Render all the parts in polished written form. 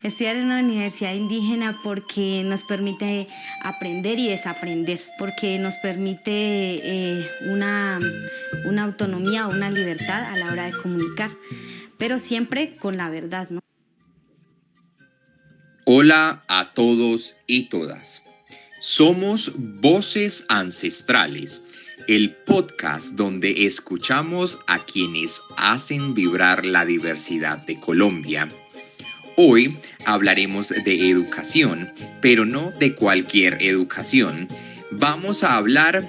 Estudiar en una universidad indígena porque nos permite aprender y desaprender, porque nos permite una autonomía, una libertad a la hora de comunicar, pero siempre con la verdad, ¿no? Hola a todos y todas. Somos Voces Ancestrales, el podcast donde escuchamos a quienes hacen vibrar la diversidad de Colombia. Hoy hablaremos de educación, pero no de cualquier educación. Vamos a hablar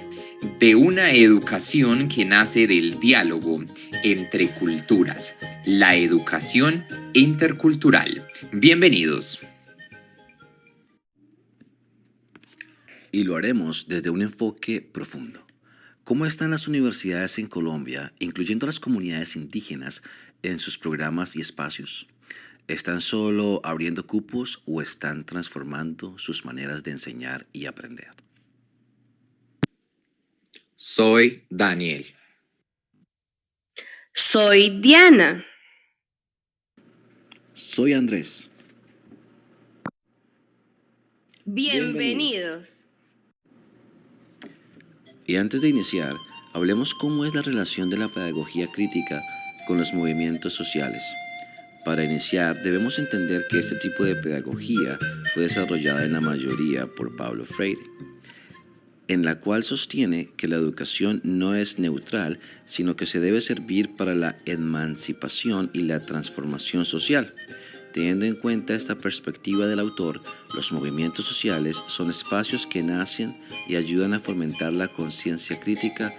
de una educación que nace del diálogo entre culturas, la educación intercultural. Bienvenidos. Y lo haremos desde un enfoque profundo. ¿Cómo están las universidades en Colombia, incluyendo las comunidades indígenas, en sus programas y espacios? ¿Están solo abriendo cupos o están transformando sus maneras de enseñar y aprender? Soy Daniel. Soy Diana. Soy Andrés. Bienvenidos. Y antes de iniciar, hablemos cómo es la relación de la pedagogía crítica con los movimientos sociales. Para iniciar, debemos entender que este tipo de pedagogía fue desarrollada en la mayoría por Paulo Freire, en la cual sostiene que la educación no es neutral, sino que se debe servir para la emancipación y la transformación social. Teniendo en cuenta esta perspectiva del autor, los movimientos sociales son espacios que nacen y ayudan a fomentar la conciencia crítica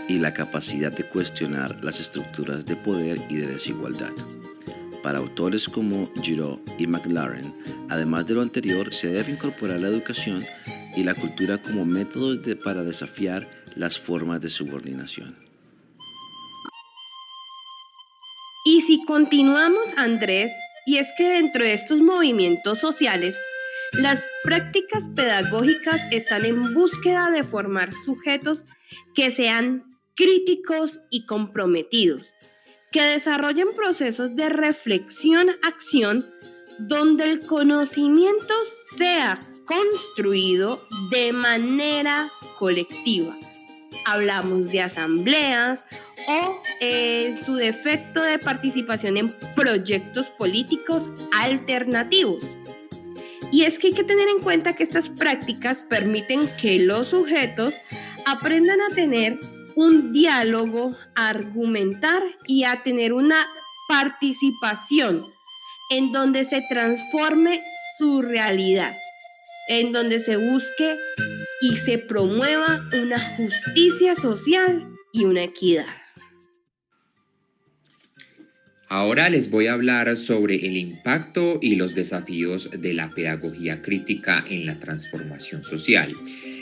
y la capacidad de cuestionar las estructuras de poder y de desigualdad. Para autores como Giraud y McLaren, además de lo anterior, se debe incorporar la educación y la cultura como métodos para desafiar las formas de subordinación. Y si continuamos, Andrés, y es que dentro de estos movimientos sociales, las prácticas pedagógicas están en búsqueda de formar sujetos que sean críticos y comprometidos, que desarrollen procesos de reflexión-acción donde el conocimiento sea construido de manera colectiva. Hablamos de asambleas o en su defecto de participación en proyectos políticos alternativos. Y es que hay que tener en cuenta que estas prácticas permiten que los sujetos aprendan a tener un diálogo, a argumentar y a tener una participación en donde se transforme su realidad, en donde se busque y se promueva una justicia social y una equidad. Ahora les voy a hablar sobre el impacto y los desafíos de la pedagogía crítica en la transformación social.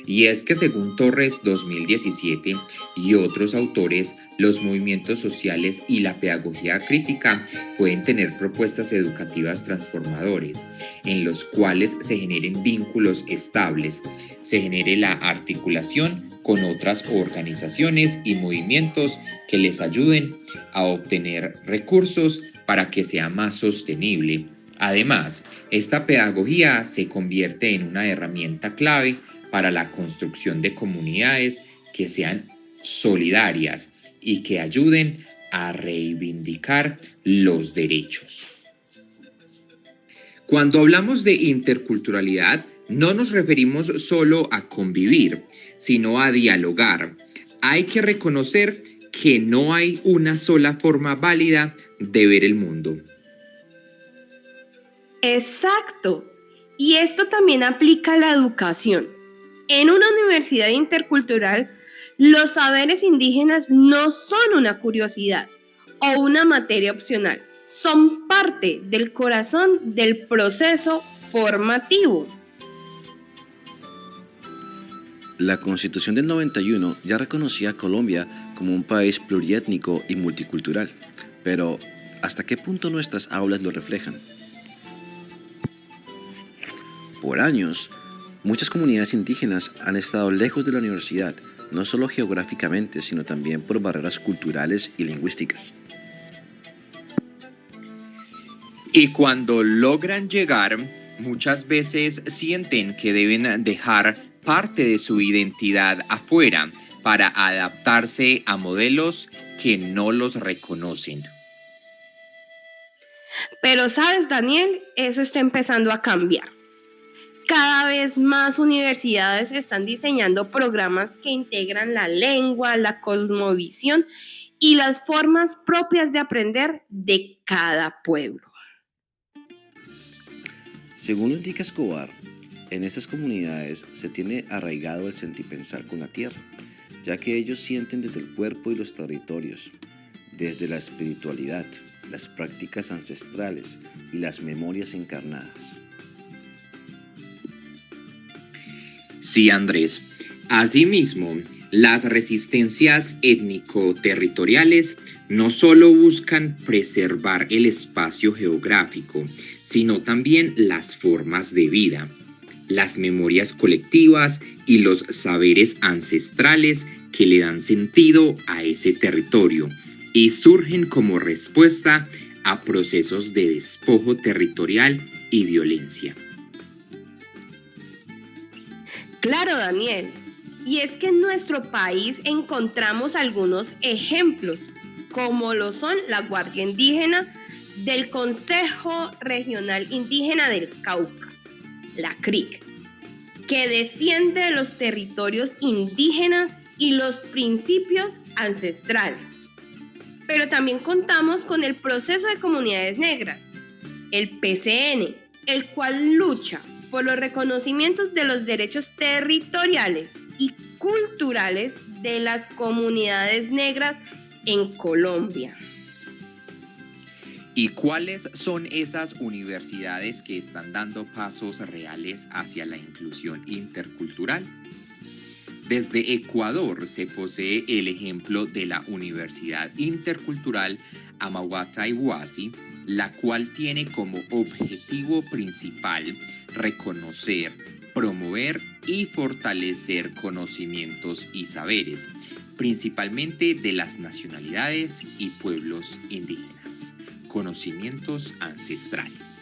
Y es que según Torres 2017 y otros autores, los movimientos sociales y la pedagogía crítica pueden tener propuestas educativas transformadores, en los cuales se generen vínculos estables, se genere la articulación con otras organizaciones y movimientos que les ayuden a obtener recursos para que sea más sostenible. Además, esta pedagogía se convierte en una herramienta clave para la construcción de comunidades que sean solidarias y que ayuden a reivindicar los derechos. Cuando hablamos de interculturalidad, no nos referimos solo a convivir, sino a dialogar. Hay que reconocer que no hay una sola forma válida de ver el mundo. Exacto. Y esto también aplica a la educación. En una universidad intercultural, los saberes indígenas no son una curiosidad o una materia opcional, son parte del corazón del proceso formativo. La Constitución del 91 ya reconocía a Colombia como un país pluriétnico y multicultural, pero ¿hasta qué punto nuestras aulas lo reflejan? Por años, muchas comunidades indígenas han estado lejos de la universidad, no solo geográficamente, sino también por barreras culturales y lingüísticas. Y cuando logran llegar, muchas veces sienten que deben dejar parte de su identidad afuera para adaptarse a modelos que no los reconocen. Pero sabes, Daniel, eso está empezando a cambiar. Cada vez más universidades están diseñando programas que integran la lengua, la cosmovisión y las formas propias de aprender de cada pueblo. Según lo indica Escobar, en estas comunidades se tiene arraigado el sentipensar con la tierra, ya que ellos sienten desde el cuerpo y los territorios, desde la espiritualidad, las prácticas ancestrales y las memorias encarnadas. Sí, Andrés. Asimismo, las resistencias étnico-territoriales no solo buscan preservar el espacio geográfico, sino también las formas de vida, las memorias colectivas y los saberes ancestrales que le dan sentido a ese territorio y surgen como respuesta a procesos de despojo territorial y violencia. Claro, Daniel. Y es que en nuestro país encontramos algunos ejemplos, como lo son la Guardia Indígena del Consejo Regional Indígena del Cauca, la CRIC, que defiende los territorios indígenas y los principios ancestrales. Pero también contamos con el Proceso de Comunidades Negras, el PCN, el cual lucha por los reconocimientos de los derechos territoriales y culturales de las comunidades negras en Colombia. ¿Y cuáles son esas universidades que están dando pasos reales hacia la inclusión intercultural? Desde Ecuador se posee el ejemplo de la Universidad Intercultural Amawata Iwasi, la cual tiene como objetivo principal reconocer, promover y fortalecer conocimientos y saberes, principalmente de las nacionalidades y pueblos indígenas, conocimientos ancestrales.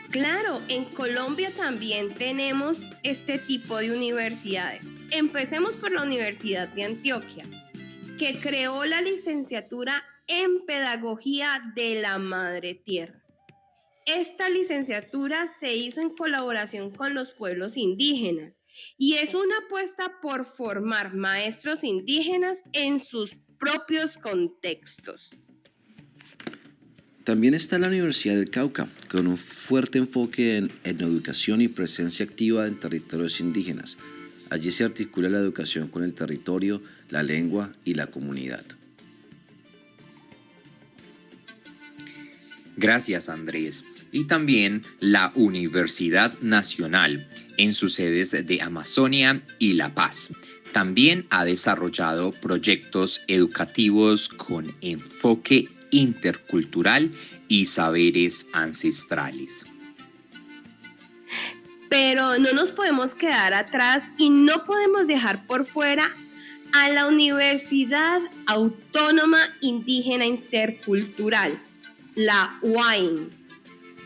Claro, en Colombia también tenemos este tipo de universidades. Empecemos por la Universidad de Antioquia, que creó la licenciatura en Pedagogía de la Madre Tierra. Esta licenciatura se hizo en colaboración con los pueblos indígenas y es una apuesta por formar maestros indígenas en sus propios contextos. También está la Universidad del Cauca, con un fuerte enfoque en educación y presencia activa en territorios indígenas. Allí se articula la educación con el territorio, la lengua y la comunidad. Gracias, Andrés. Y también la Universidad Nacional, en sus sedes de Amazonia y La Paz. También ha desarrollado proyectos educativos con enfoque intercultural y saberes ancestrales. Pero no nos podemos quedar atrás y no podemos dejar por fuera a la Universidad Autónoma Indígena Intercultural, la UAIN,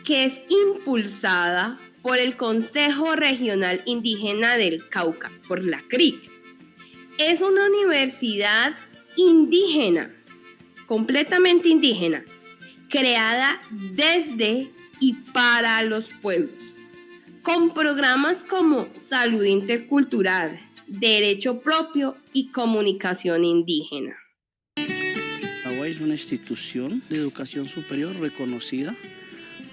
que es impulsada por el Consejo Regional Indígena del Cauca, por la CRIC. Es una universidad indígena, completamente indígena, creada desde y para los pueblos, con programas como salud intercultural, derecho propio y comunicación indígena. La UAI es una institución de educación superior reconocida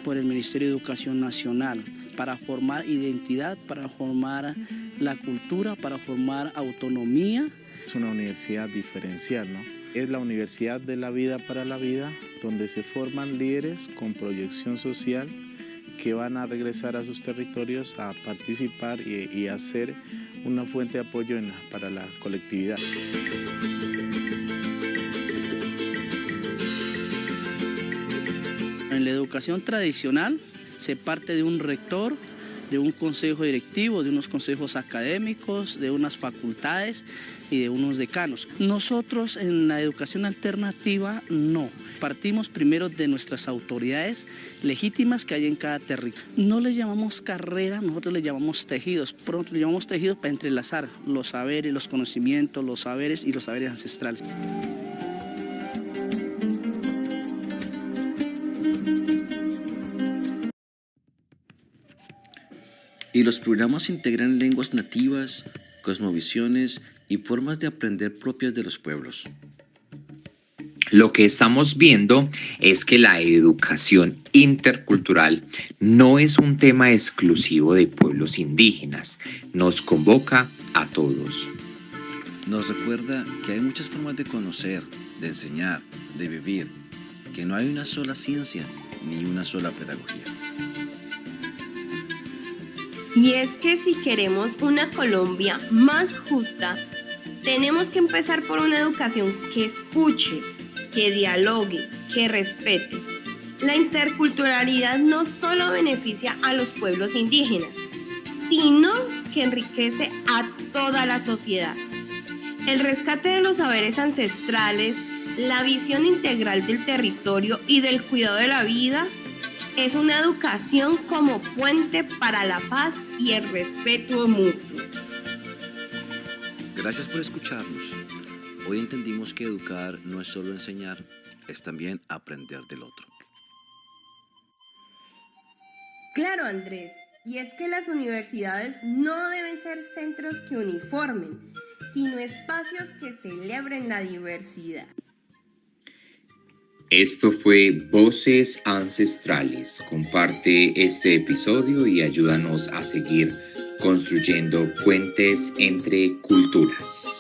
por el Ministerio de Educación Nacional para formar identidad, para formar la cultura, para formar autonomía. Es una universidad diferencial, ¿no? Es la universidad de la vida para la vida, donde se forman líderes con proyección social que van a regresar a sus territorios a participar y a ser una fuente de apoyo para la colectividad. En la educación tradicional se parte de un rector de un consejo directivo, de unos consejos académicos, de unas facultades y de unos decanos. Nosotros en la educación alternativa no. Partimos primero de nuestras autoridades legítimas que hay en cada territorio. No les llamamos carrera, nosotros les llamamos tejidos. Pronto les llamamos tejidos para entrelazar los saberes, los conocimientos, los saberes y los saberes ancestrales. Y los programas integran lenguas nativas, cosmovisiones y formas de aprender propias de los pueblos. Lo que estamos viendo es que la educación intercultural no es un tema exclusivo de pueblos indígenas, nos convoca a todos. Nos recuerda que hay muchas formas de conocer, de enseñar, de vivir, que no hay una sola ciencia ni una sola pedagogía. Y es que si queremos una Colombia más justa, tenemos que empezar por una educación que escuche, que dialogue, que respete. La interculturalidad no solo beneficia a los pueblos indígenas, sino que enriquece a toda la sociedad. El rescate de los saberes ancestrales, la visión integral del territorio y del cuidado de la vida es una educación como puente para la paz y el respeto mutuo. Gracias por escucharnos. Hoy entendimos que educar no es solo enseñar, es también aprender del otro. Claro, Andrés, y es que las universidades no deben ser centros que uniformen, sino espacios que celebren la diversidad. Esto fue Voces Ancestrales. Comparte este episodio y ayúdanos a seguir construyendo puentes entre culturas.